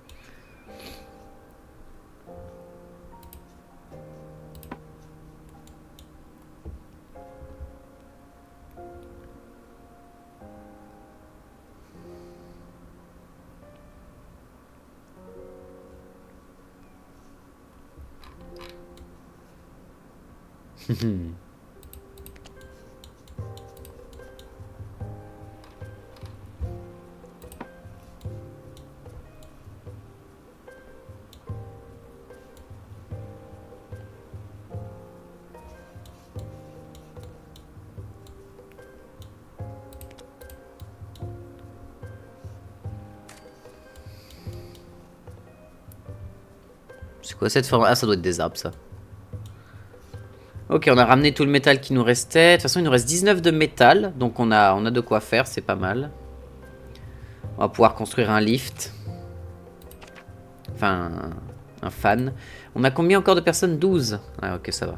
Speaker 1: C'est quoi cette forme? Ah, ça doit être des arbres, ça. Ok, on a ramené tout le métal qui nous restait. De toute façon, il nous reste 19 de métal. Donc on a de quoi faire, c'est pas mal. On va pouvoir construire un lift. Enfin, un fan. On a combien encore de personnes? 12. Ah, ok, ça va.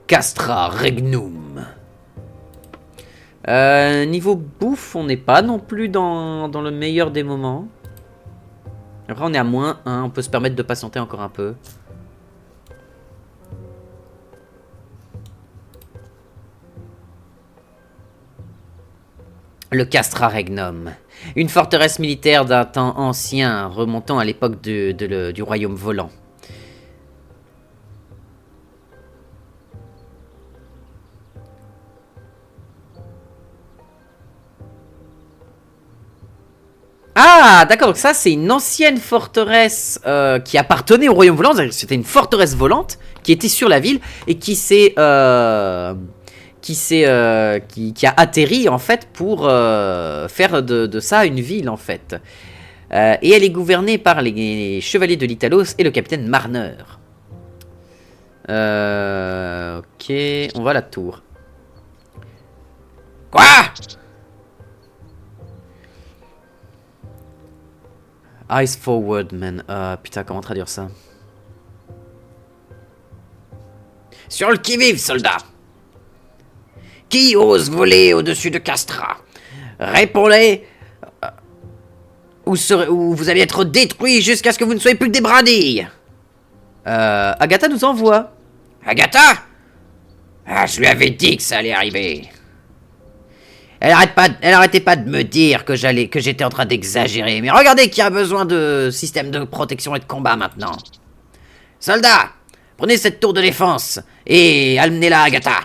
Speaker 1: Castra Regnum. Niveau bouffe, on n'est pas non plus dans le meilleur des moments. Après, on est à moins 1. On peut se permettre de patienter encore un peu. Le Castra Regnum. Une forteresse militaire d'un temps ancien, remontant à l'époque du royaume volant. Ah, d'accord, donc ça c'est une ancienne forteresse qui appartenait au royaume volant. C'était une forteresse volante qui était sur la ville et qui a atterri en fait pour faire de ça une ville en fait. Et elle est gouvernée par les chevaliers de l'Italos et le capitaine Marner. Ok, on va à la tour. Quoi? Eyes forward, man. Putain, comment traduire ça?
Speaker 2: Sur le qui-vive, soldat. Qui ose voler au-dessus de Castra? Répondez ou vous allez être détruits jusqu'à ce que vous ne soyez plus que des brindilles.
Speaker 1: Agatha nous envoie.
Speaker 2: Agatha? Ah, je lui avais dit que ça allait arriver. Elle arrêtait pas de me dire que j'étais en train d'exagérer. Mais regardez qu'il y a besoin de système de protection et de combat maintenant. Soldats, prenez cette tour de défense et amenez-la à Agatha.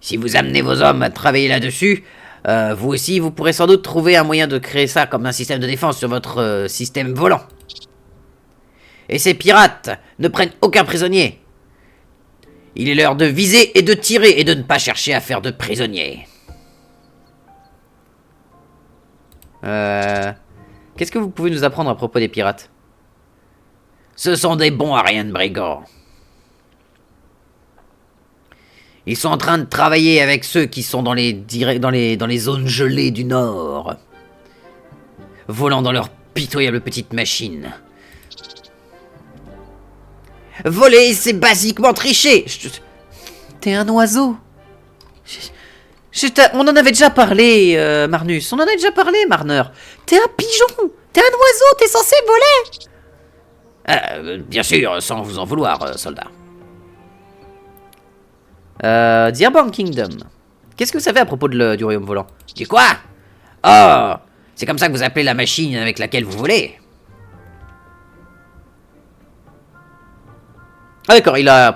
Speaker 2: Si vous amenez vos hommes à travailler là-dessus, vous aussi, vous pourrez sans doute trouver un moyen de créer ça comme un système de défense sur votre système volant. Et ces pirates ne prennent aucun prisonnier. Il est l'heure de viser et de tirer et de ne pas chercher à faire de prisonniers.
Speaker 1: Qu'est-ce que vous pouvez nous apprendre à propos des pirates?
Speaker 2: Ce sont des bons à rien de brigands. Ils sont en train de travailler avec ceux qui sont dans les zones gelées du Nord. Volant dans leurs pitoyables petites machines. Voler, c'est basiquement tricher.
Speaker 1: T'es un oiseau. On en avait déjà parlé, Marnus. On en a déjà parlé, Marner. T'es un pigeon. T'es un oiseau. T'es censé voler.
Speaker 2: Bien sûr, sans vous en vouloir, soldat.
Speaker 1: Dearborn Kingdom. Qu'est-ce que vous savez à propos du royaume volant?
Speaker 2: Du quoi? Oh, c'est comme ça que vous appelez la machine avec laquelle vous volez?
Speaker 1: Ah d'accord, il a...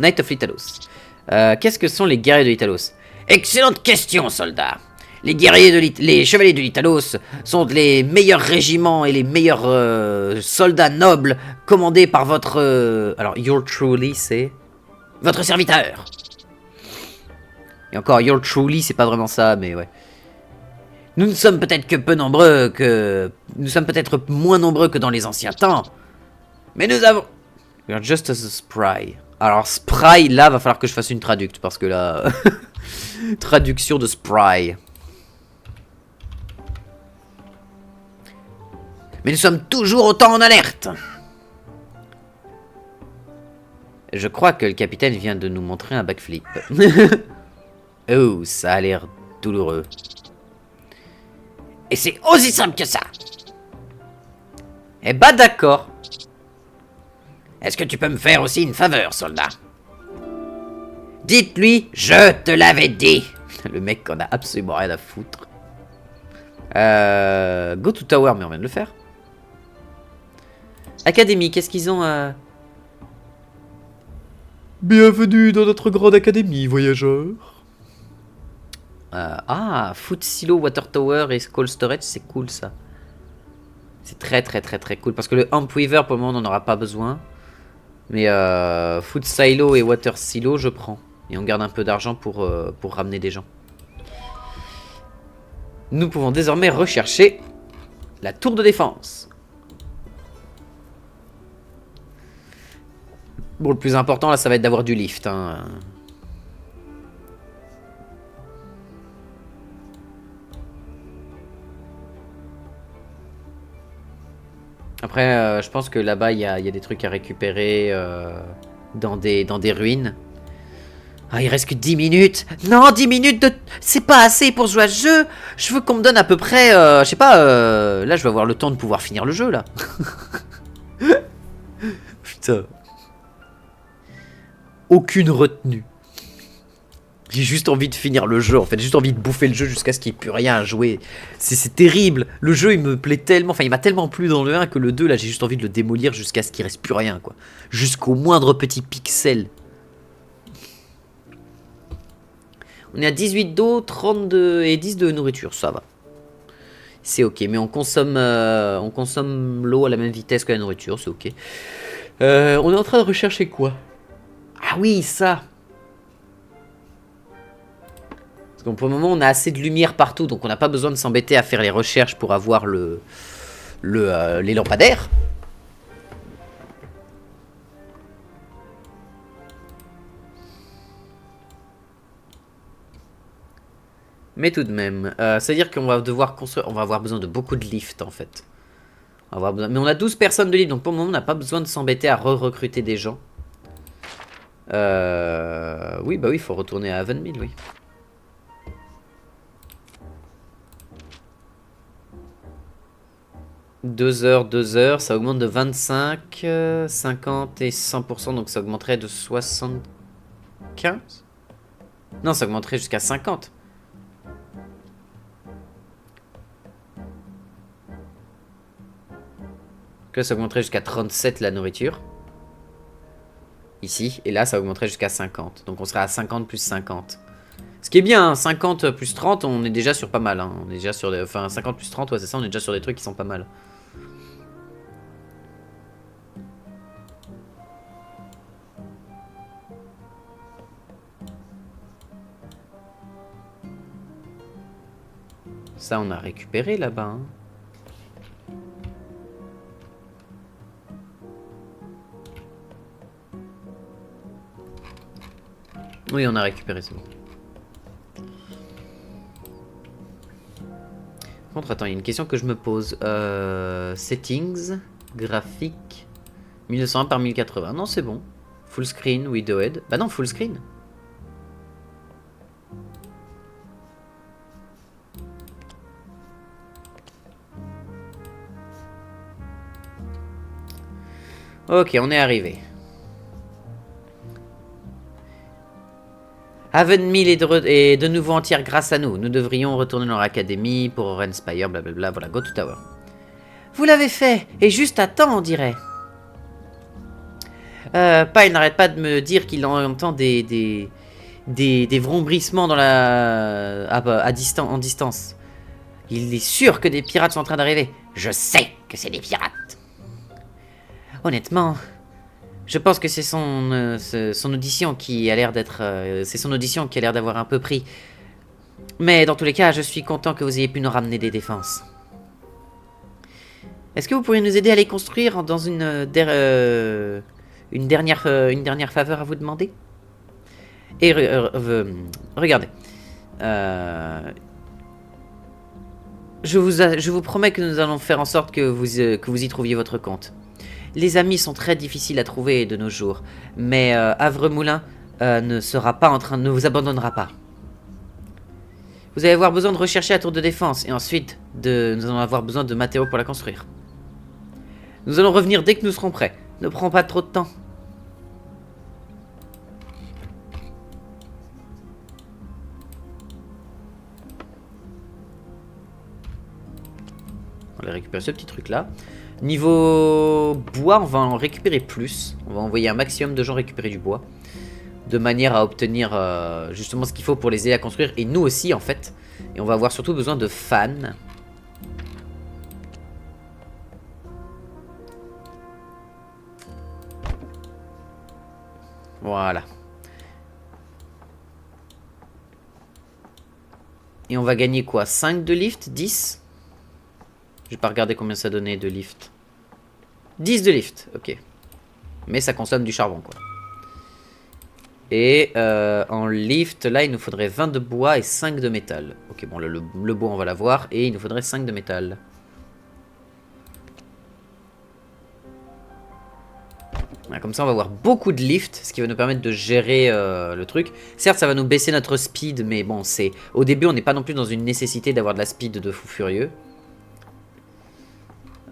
Speaker 1: Knight of Litalos. Qu'est-ce que sont les guerriers de Litalos?
Speaker 2: Excellente question, soldat. Les chevaliers de Litalos sont les meilleurs régiments et les meilleurs soldats nobles commandés par votre...
Speaker 1: Alors, Your Truly, c'est...
Speaker 2: Votre serviteur.
Speaker 1: Et encore, Your Truly, c'est pas vraiment ça, mais ouais.
Speaker 2: Nous ne sommes peut-être que peu nombreux que... Nous sommes peut-être moins nombreux que dans les anciens temps. Mais nous avons...
Speaker 1: We are just as a spry. Alors, spry, là, va falloir que je fasse une traducte, parce que là... Traduction de spry.
Speaker 2: Mais nous sommes toujours autant en alerte.
Speaker 1: Je crois que le capitaine vient de nous montrer un backflip. Oh, ça a l'air douloureux.
Speaker 2: Et c'est aussi simple que ça.
Speaker 1: Eh bah d'accord.
Speaker 2: Est-ce que tu peux me faire aussi une faveur, soldat? Dites-lui, je te l'avais dit.
Speaker 1: Le mec en a absolument rien à foutre. Go to tower, mais on vient de le faire. Académie, qu'est-ce qu'ils ont Bienvenue dans notre grande académie, voyageurs. Food Silo, Water Tower et Cold Storage, c'est cool ça. C'est très cool. Parce que le Amp Weaver, pour le moment, on n'en aura pas besoin. Mais Food Silo et Water Silo, je prends. Et on garde un peu d'argent pour ramener des gens. Nous pouvons désormais rechercher la tour de défense. Bon, le plus important, là, ça va être d'avoir du lift. Hein. Après, je pense que là-bas, il y a des trucs à récupérer dans des ruines. Ah, il reste que 10 minutes. Non, 10 minutes de... C'est pas assez pour jouer à ce jeu. Je veux qu'on me donne à peu près... je sais pas, là, je vais avoir le temps de pouvoir finir le jeu, là. Putain. Aucune retenue. J'ai juste envie de finir le jeu, en fait. J'ai juste envie de bouffer le jeu jusqu'à ce qu'il n'y ait plus rien à jouer. C'est terrible. Le jeu, il me plaît tellement... Enfin, il m'a tellement plu dans le 1 que le 2, là, j'ai juste envie de le démolir jusqu'à ce qu'il reste plus rien, quoi. Jusqu'au moindre petit pixel. On est à 18 d'eau, 32 et 10 de nourriture, ça va. C'est ok, mais on consomme l'eau à la même vitesse que la nourriture, c'est ok. On est en train de rechercher quoi? Ah oui, ça. Parce que pour le moment, on a assez de lumière partout, donc on n'a pas besoin de s'embêter à faire les recherches pour avoir les lampadaires. Mais tout de même, c'est-à-dire qu'on va devoir construire, on va avoir besoin de beaucoup de lifts en fait. Mais on a 12 personnes de libre, donc pour le moment on n'a pas besoin de s'embêter à recruter des gens. Oui, bah oui, il faut retourner à Havenmill, oui. 2 heures, 2 heures, ça augmente de 25, 50 et 100%, donc ça augmenterait de 75. Non, ça augmenterait jusqu'à 50. Là, ça augmenterait jusqu'à 37 la nourriture. Ici, et là, ça augmenterait jusqu'à 50. Donc on serait à 50 plus 50. Ce qui est bien, hein, 50 plus 30, on est déjà sur pas mal. Hein. On est déjà sur des... Enfin, 50 plus 30, ouais, c'est ça, on est déjà sur des trucs qui sont pas mal. Ça, on a récupéré là-bas. Hein. Oui, on a récupéré, c'est bon. Par contre, attends, il y a une question que je me pose. Settings, graphique, 1901 par 1080. Non, c'est bon. Full screen, widowhead. Bah non, full screen. Ok, on est arrivé. Havenmill est de nouveau entière grâce à nous. Nous devrions retourner dans leur académie pour Orenspire, blablabla. Voilà, go to tower. Vous l'avez fait, et juste à temps, on dirait. Il n'arrête pas de me dire qu'il entend des vrombrissements dans en distance. Il est sûr que des pirates sont en train d'arriver. Je sais que c'est des pirates. Honnêtement, je pense que c'est son audition qui a l'air d'être... c'est son audition qui a l'air d'avoir un peu pris. Mais dans tous les cas, je suis content que vous ayez pu nous ramener des défenses. Est-ce que vous pourriez nous aider à les construire dans une dernière faveur à vous demander? Et regardez. Je vous promets que nous allons faire en sorte que vous y trouviez votre compte. Les amis sont très difficiles à trouver de nos jours, mais Havremoulin ne vous abandonnera pas. Vous allez avoir besoin de rechercher la tour de défense, et ensuite, nous allons avoir besoin de matériaux pour la construire. Nous allons revenir dès que nous serons prêts. Ne prends pas trop de temps. On va récupérer ce petit truc là. Niveau bois, on va en récupérer plus. On va envoyer un maximum de gens récupérer du bois. De manière à obtenir justement ce qu'il faut pour les aider à construire. Et nous aussi en fait. Et on va avoir surtout besoin de fans. Voilà. Et on va gagner quoi? 5 de lift? 10? J'ai pas regardé combien ça donnait de lift. 10 de lift, ok. Mais ça consomme du charbon, quoi. Et en lift, là, il nous faudrait 20 de bois et 5 de métal. Ok, bon, le bois, on va l'avoir. Et il nous faudrait 5 de métal. Voilà, comme ça, on va avoir beaucoup de lift, ce qui va nous permettre de gérer le truc. Certes, ça va nous baisser notre speed, mais bon, c'est... Au début, on n'est pas non plus dans une nécessité d'avoir de la speed de fou furieux.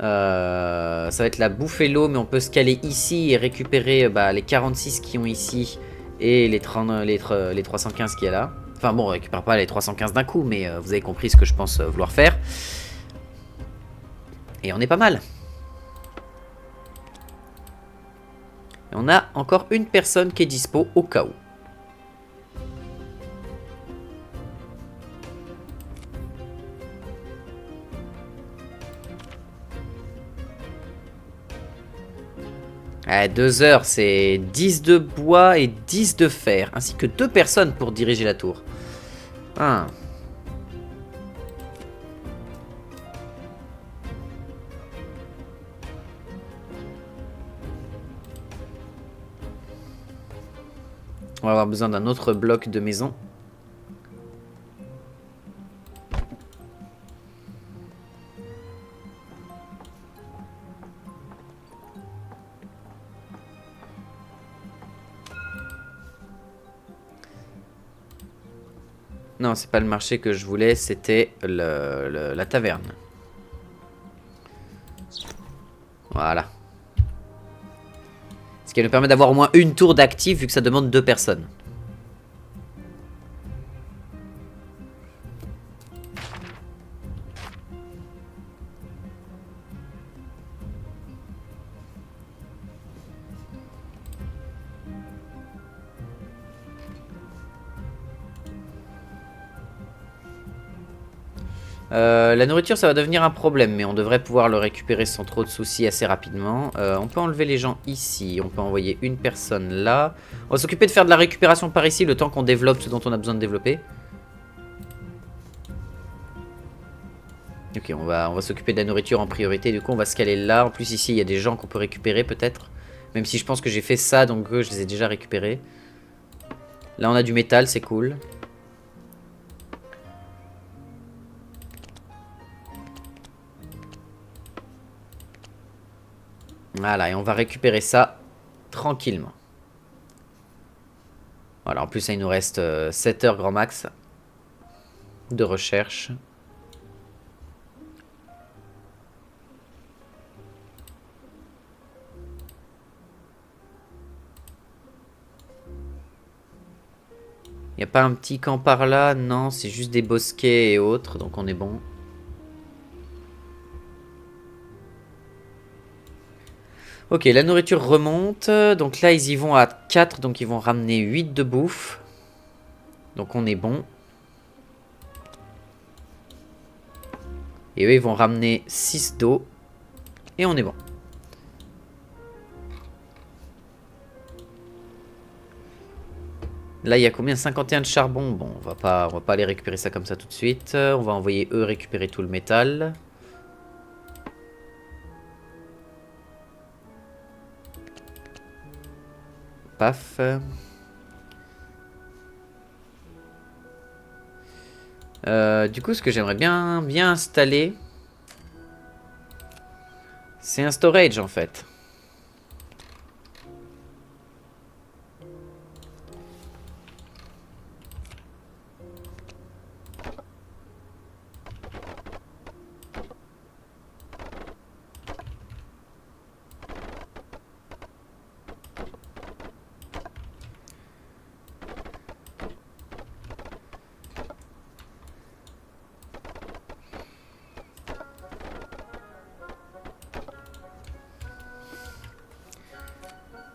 Speaker 1: Ça va être la bouffer l'eau, mais on peut se caler ici et récupérer les 46 qui ont ici et les 315 qui est là. Enfin bon, on récupère pas les 315 d'un coup, mais vous avez compris ce que je pense vouloir faire. Et on est pas mal. Et on a encore une personne qui est dispo au cas où. À 2 heures, c'est 10 de bois et 10 de fer, ainsi que 2 personnes pour diriger la tour. Ah. On va avoir besoin d'un autre bloc de maison. Non, c'est pas le marché que je voulais, c'était la taverne.
Speaker 2: Voilà. Ce qui nous permet d'avoir au moins une tour d'actif vu que ça demande 2 personnes. La nourriture ça va devenir un problème, mais on devrait pouvoir le récupérer sans trop de soucis assez rapidement. On peut enlever les gens ici, on peut envoyer une personne là. On va s'occuper de faire de la récupération par ici le temps qu'on développe ce dont on a besoin de développer. Ok, on va s'occuper de la nourriture en priorité, du coup on va se caler là. En plus ici il y a des gens qu'on peut récupérer peut-être. Même si je pense que j'ai fait ça, donc je les ai déjà récupérés. Là on a du métal, c'est cool. Voilà, et on va récupérer ça tranquillement. Voilà, en plus ça il nous reste 7 heures grand max de recherche. Il n'y a pas un petit camp par là? Non, c'est juste des bosquets et autres, donc on est bon. Ok, la nourriture remonte. Donc là, ils y vont à 4, donc ils vont ramener 8 de bouffe. Donc on est bon. Et eux, ils vont ramener 6 d'eau. Et on est bon. Là, il y a combien? 51 de charbon. Bon, on va pas aller récupérer ça comme ça tout de suite. On va envoyer eux récupérer tout le métal. Paf. Du coup, ce que j'aimerais bien installer, c'est un storage en fait.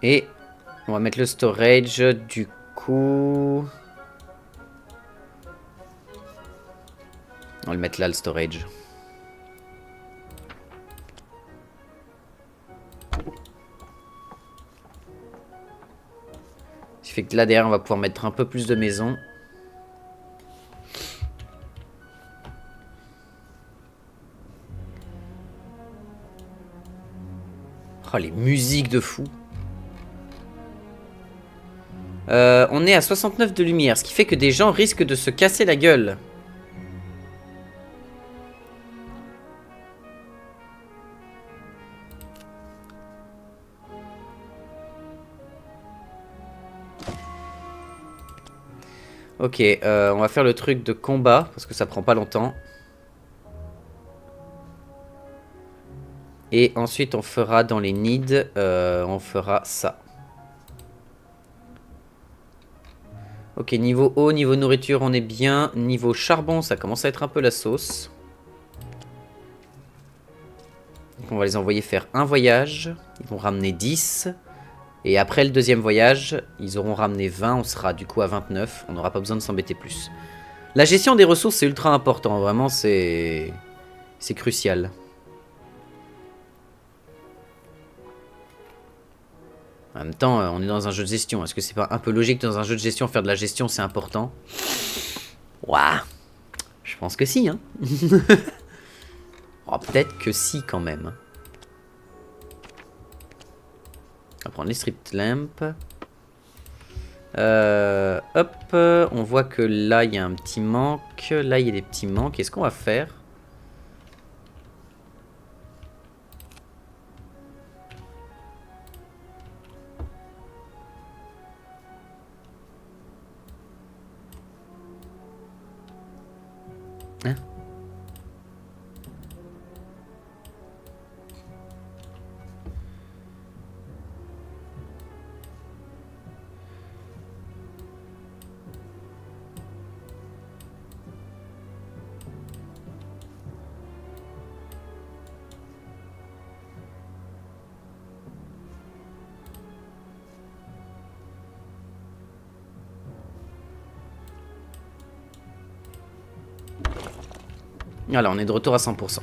Speaker 2: Et on va mettre le storage du coup. On va le mettre là, le storage. Ce qui fait que là derrière on va pouvoir mettre un peu plus de maisons. Oh les musiques de fou. On est à 69 de lumière, ce qui fait que des gens risquent de se casser la gueule. Ok, on va faire le truc de combat, parce que ça prend pas longtemps. Et ensuite on fera dans les needs, on fera ça. Ok, niveau eau, niveau nourriture, on est bien. Niveau charbon, ça commence à être un peu la sauce. Donc on va les envoyer faire un voyage. Ils vont ramener 10. Et après le deuxième voyage, ils auront ramené 20. On sera du coup à 29. On n'aura pas besoin de s'embêter plus. La gestion des ressources, c'est ultra important. Vraiment, c'est crucial. En même temps, on est dans un jeu de gestion. Est-ce que c'est pas un peu logique dans un jeu de gestion, faire de la gestion, c'est important? Ouah, je pense que si, hein. Oh, peut-être que si, quand même. On va prendre les strip lamps. Hop, on voit que là, il y a un petit manque. Là, il y a des petits manques. Qu'est-ce qu'on va faire? Hein?
Speaker 1: Voilà, on est de retour à 100%.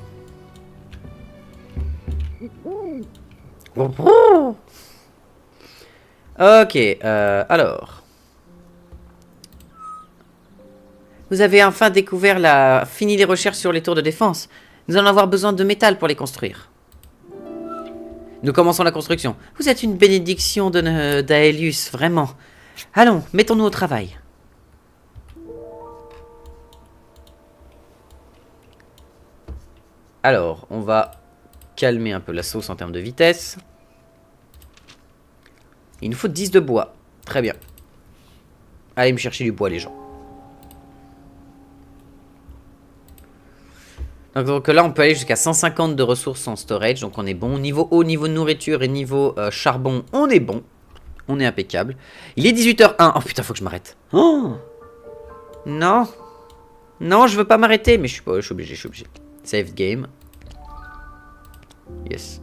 Speaker 1: Ok, alors.
Speaker 2: Vous avez enfin fini les recherches sur les tours de défense. Nous allons avoir besoin de métal pour les construire. Nous commençons la construction. Vous êtes une bénédiction d'Aelius, vraiment. Allons, mettons-nous au travail.
Speaker 1: Alors, on va calmer un peu la sauce en termes de vitesse. Il nous faut 10 de bois. Très bien. Allez me chercher du bois, les gens. Donc là, on peut aller jusqu'à 150 de ressources en storage. Donc on est bon. Niveau eau, niveau nourriture et niveau charbon, on est bon. On est impeccable. Il est 18h01. Oh putain, faut que je m'arrête. Oh non. Non, je veux pas m'arrêter. Mais je suis obligé, Save game. Yes.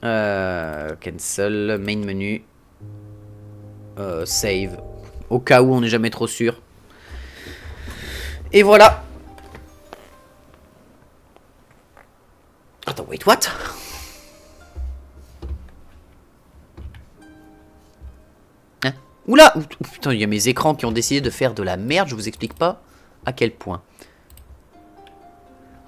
Speaker 1: Cancel. Main menu. Save. Au cas où on n'est jamais trop sûr. Et voilà. Attends, wait, what? Hein? Oula! Putain, il y a mes écrans qui ont décidé de faire de la merde, je vous explique pas à quel point.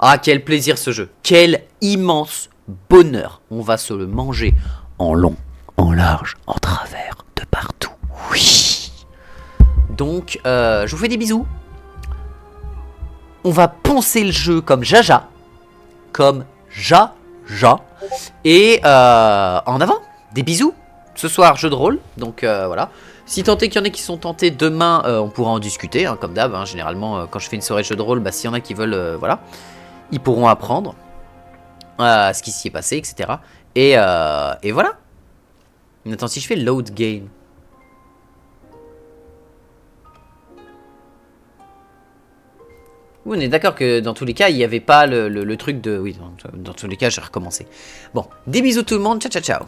Speaker 1: Ah, quel plaisir ce jeu. Quel immense bonheur. On va se le manger en long, en large, en travers, de partout. Oui. Donc, je vous fais des bisous. On va poncer le jeu comme Jaja. Comme Jaja. Et en avant, des bisous. Ce soir, jeu de rôle. Donc voilà. Si tant est qu'il y en a qui sont tentés demain, on pourra en discuter. Hein, comme d'hab, hein, généralement, quand je fais une soirée de jeu de rôle, bah, s'il y en a qui veulent, voilà, ils pourront apprendre ce qui s'y est passé, etc. Et voilà. Attends, si je fais load game. Oui, on est d'accord que dans tous les cas, il n'y avait pas le truc de... Oui, dans tous les cas, j'ai recommencé. Bon, des bisous tout le monde. Ciao, ciao, ciao.